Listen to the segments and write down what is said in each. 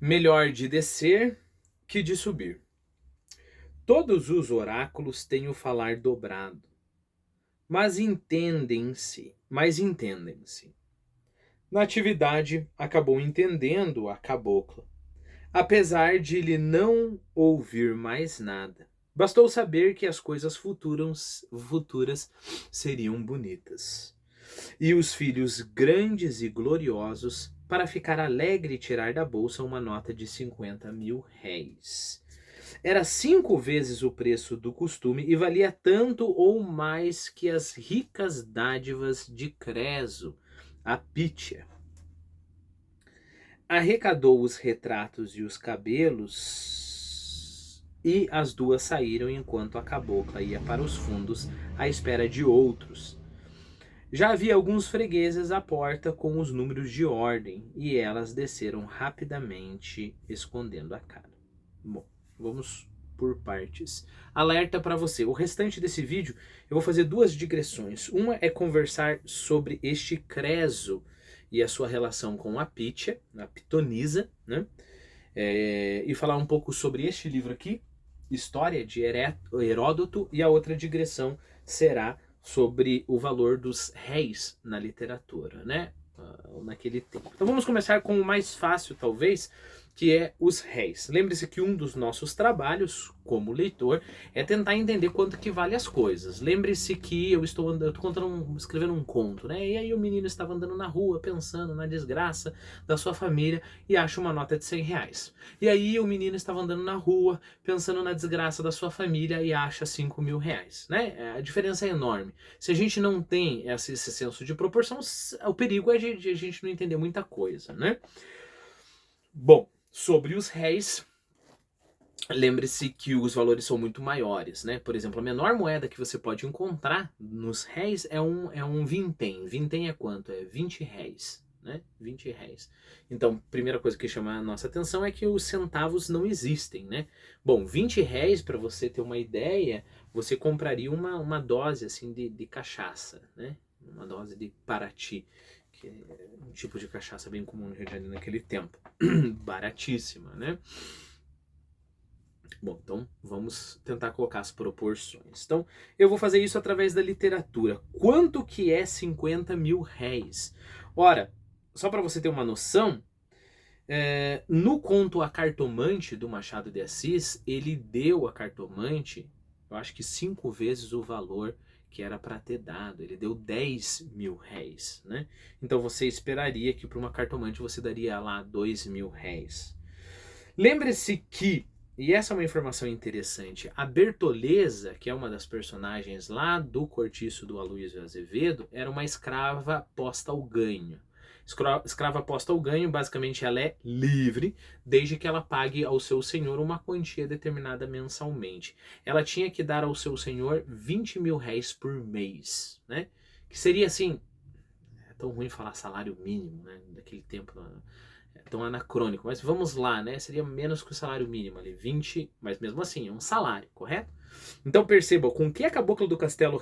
Melhor de descer que de subir. Todos os oráculos têm o falar dobrado, mas entendem-se. Natividade acabou entendendo a cabocla, apesar de lhe não ouvir mais nada. Bastou saber que as coisas futuras seriam bonitas. E os filhos grandes e gloriosos, para ficar alegre e tirar da bolsa uma nota de 50.000 réis. Era 5 vezes o preço do costume e valia tanto ou mais que as ricas dádivas de Creso, a Pítia. Arrecadou os retratos e os cabelos e as duas saíram enquanto a cabocla ia para os fundos à espera de outros. Já havia alguns fregueses à porta com os números de ordem e elas desceram rapidamente, escondendo a cara. Bom, vamos por partes. Alerta para você: o restante desse vídeo eu vou fazer duas digressões. Uma é conversar sobre este Creso e a sua relação com a Pítia, a Pitonisa, né? E falar um pouco sobre este livro aqui, História de Heródoto, e a outra digressão será sobre o valor dos réis na literatura, né? Naquele tempo. Então vamos começar com o mais fácil, talvez, que é os réis. Lembre-se que um dos nossos trabalhos, como leitor, é tentar entender quanto que vale as coisas. Lembre-se que eu estou escrevendo um conto, né? E aí o menino estava andando na rua pensando na desgraça da sua família e acha uma nota de 100 reais. E aí o menino estava andando na rua pensando na desgraça da sua família e acha 5.000 reais, né? A diferença é enorme. Se a gente não tem esse senso de proporção, o perigo é de a gente não entender muita coisa, né? Bom, sobre os réis, lembre-se que os valores são muito maiores, né? Por exemplo, a menor moeda que você pode encontrar nos réis é um vintém. Vintém é quanto? É 20 réis, né? 20 réis. Então, primeira coisa que chama a nossa atenção é que os centavos não existem, né? Bom, 20 réis, para você ter uma ideia, você compraria uma dose assim de cachaça, né? Uma dose de Paraty, que é um tipo de cachaça bem comum no Rio de Janeiro naquele tempo. Baratíssima, né? Bom, então vamos tentar colocar as proporções. Então, eu vou fazer isso através da literatura. Quanto que é 50.000 réis? Ora, só para você ter uma noção, no conto A Cartomante, do Machado de Assis, ele deu a cartomante, eu acho que 5 vezes o valor que era para ter dado. Ele deu 10.000 réis, né? Então você esperaria que para uma cartomante você daria lá 2.000 réis. Lembre-se que, e essa é uma informação interessante, a Bertoleza, que é uma das personagens lá do Cortiço do Aloysio Azevedo, era uma escrava posta ao ganho. Escrava posta ao ganho, basicamente ela é livre, desde que ela pague ao seu senhor uma quantia determinada mensalmente. Ela tinha que dar ao seu senhor 20.000 réis por mês, né? Que seria assim, é tão ruim falar salário mínimo, né? Daquele tempo, é tão anacrônico, mas vamos lá, né? Seria menos que o salário mínimo ali, 20, mas mesmo assim, é um salário, correto? Então perceba, com o que a Cabocla do Castelo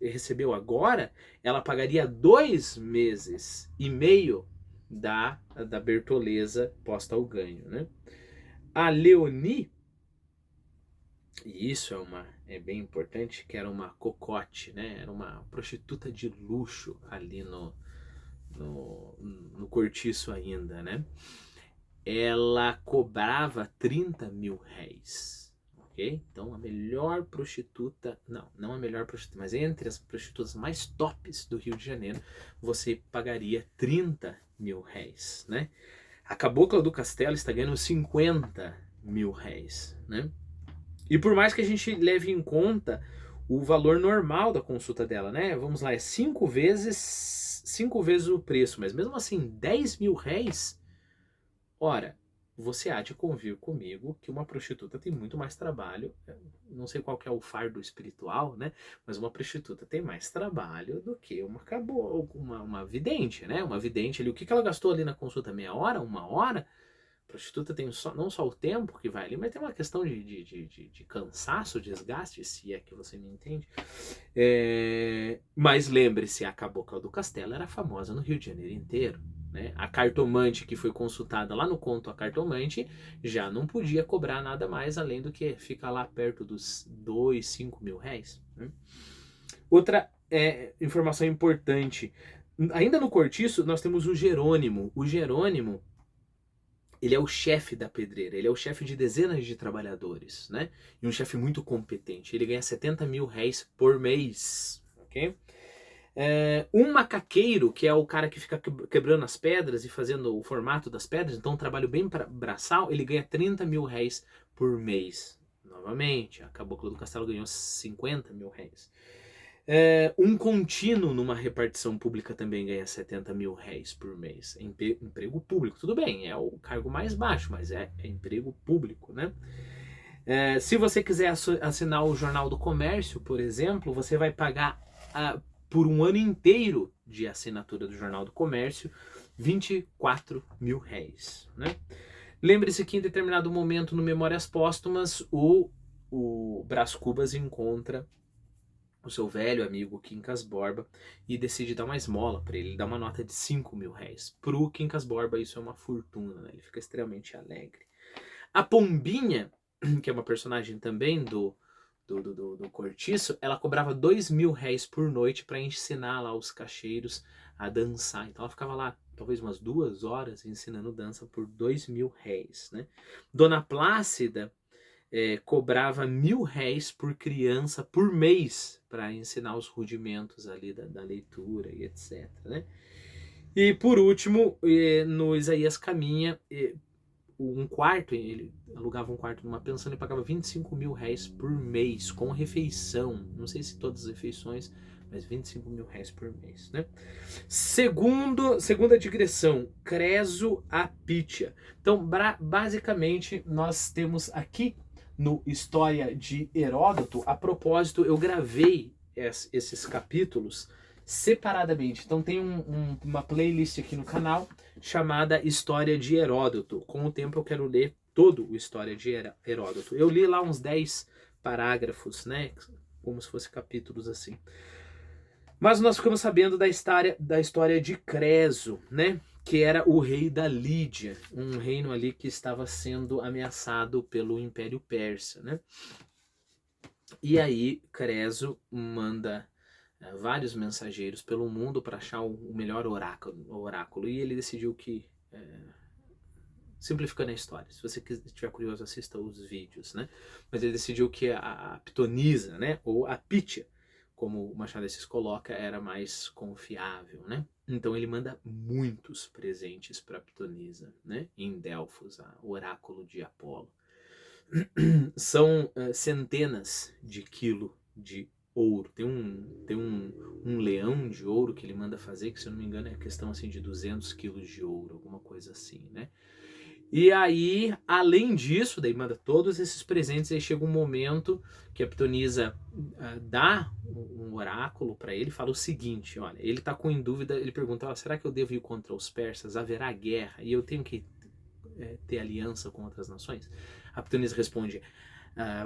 recebeu agora, ela pagaria 2 meses e meio da Bertoleza posta ao ganho, né? A Leonie, e isso é bem importante, que era uma cocote, né? Era uma prostituta de luxo ali no cortiço ainda, né? Ela cobrava 30.000 réis, ok? Então a melhor prostituta, não a melhor prostituta, mas entre as prostitutas mais tops do Rio de Janeiro, você pagaria 30.000 réis, né? A Cabocla do Castelo está ganhando 50.000 réis, né? E por mais que a gente leve em conta o valor normal da consulta dela, né? Vamos lá, é 5 vezes o preço, mas mesmo assim, 10.000 réis. Ora, você há de convir comigo que uma prostituta tem muito mais trabalho. Não sei qual que é o fardo espiritual, né? Mas uma prostituta tem mais trabalho do que uma vidente, né? Uma vidente ali. O que ela gastou ali na consulta? Meia hora? Uma hora? A prostituta tem não só o tempo que vai ali, mas tem uma questão de cansaço, desgaste, se é que você me entende. Mas lembre-se, a Cabocla do Castelo era famosa no Rio de Janeiro inteiro. né? A cartomante que foi consultada lá no conto A Cartomante já não podia cobrar nada mais além do que ficar lá perto dos 2, 5 mil réis. Né? Outra informação importante, ainda no cortiço nós temos o Jerônimo. O Jerônimo, ele é o chefe da pedreira, ele é o chefe de dezenas de trabalhadores, né? E um chefe muito competente. Ele ganha 70 mil réis por mês, ok? Um macaqueiro, que é o cara que fica quebrando as pedras e fazendo o formato das pedras, então um trabalho bem braçal, ele ganha 30 mil réis por mês. Novamente, a Cabocla do Castelo ganhou 50 mil réis. Um contínuo numa repartição pública também ganha 70 mil réis por mês. Emprego público, tudo bem, é o cargo mais baixo, mas é emprego público, né? Se você quiser assinar o Jornal do Comércio, por exemplo, você vai pagar por um ano inteiro de assinatura do Jornal do Comércio 24 mil réis, né? Lembre-se que em determinado momento no Memórias Póstumas o Brás Cubas encontra o seu velho amigo Quincas Borba e decide dar uma esmola para ele, dá uma nota de 5 mil réis. Pro Quincas Borba isso é uma fortuna, né? Ele fica extremamente alegre. A Pombinha, que é uma personagem também do Cortiço, ela cobrava 2 mil réis por noite para ensinar lá os cacheiros a dançar. Então ela ficava lá talvez umas 2 horas ensinando dança por 2 mil réis, né? Dona Plácida cobrava 1.000 réis por criança por mês para ensinar os rudimentos ali da leitura e etc. Né? E por último, no Isaías Caminha, um quarto, ele alugava um quarto numa pensão e pagava 25 mil réis por mês, com refeição. Não sei se todas as refeições, mas 25 mil réis por mês. Né? Segunda digressão, Creso Apítia. Então, basicamente, nós temos aqui no História de Heródoto. A propósito, eu gravei esses capítulos separadamente. Então tem uma playlist aqui no canal chamada História de Heródoto. Com o tempo eu quero ler todo o História de Heródoto. Eu li lá uns 10 parágrafos, né? Como se fossem capítulos assim. Mas nós ficamos sabendo da história de Creso, né? Que era o rei da Lídia, um reino ali que estava sendo ameaçado pelo Império Persa, né? E aí Creso manda vários mensageiros pelo mundo para achar o melhor oráculo, e ele decidiu que, simplificando a história, se você estiver curioso, assista os vídeos, né? Mas ele decidiu que a Pitonisa, né? Ou a Pítia, como o Machado de Assis coloca, era mais confiável, né? Então ele manda muitos presentes para Pitonisa, né? Em Delfos, o oráculo de Apolo. São centenas de quilos de ouro. Tem um leão de ouro que ele manda fazer, que se eu não me engano é questão assim de 200 quilos de ouro, alguma coisa assim, né? E aí, além disso, daí manda todos esses presentes, aí chega um momento que a Pitonisa dá um oráculo para ele, fala o seguinte, olha, ele tá com em dúvida, ele pergunta, será que eu devo ir contra os persas? Haverá guerra e eu tenho que ter aliança com outras nações? A Pitonisa responde,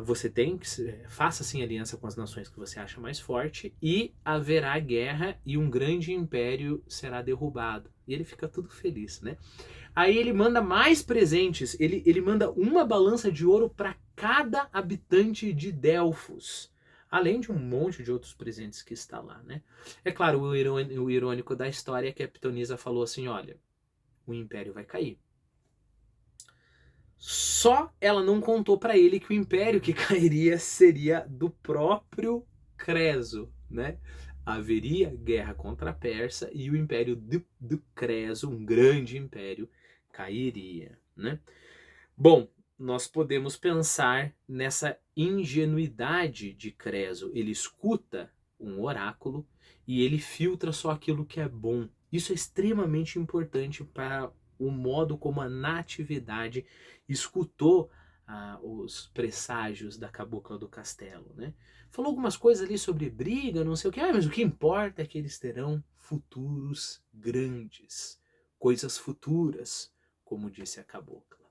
você tem que faça sim aliança com as nações que você acha mais forte e haverá guerra e um grande império será derrubado. E ele fica tudo feliz, né? Aí ele manda mais presentes, ele manda uma balança de ouro para cada habitante de Delfos, além de um monte de outros presentes que está lá, né? É claro, o irônico da história é que a Pitonisa falou assim, olha, o império vai cair. Só ela não contou para ele que o império que cairia seria do próprio Creso, né? Haveria guerra contra a Pérsia e o império do Creso, um grande império, cairia, né? Bom, nós podemos pensar nessa ingenuidade de Creso. Ele escuta um oráculo e ele filtra só aquilo que é bom. Isso é extremamente importante para o modo como a natividade escutou os presságios da Cabocla do Castelo, né? Falou algumas coisas ali sobre briga, não sei o que, mas o que importa é que eles terão futuros grandes, coisas futuras, como disse a Cabocla.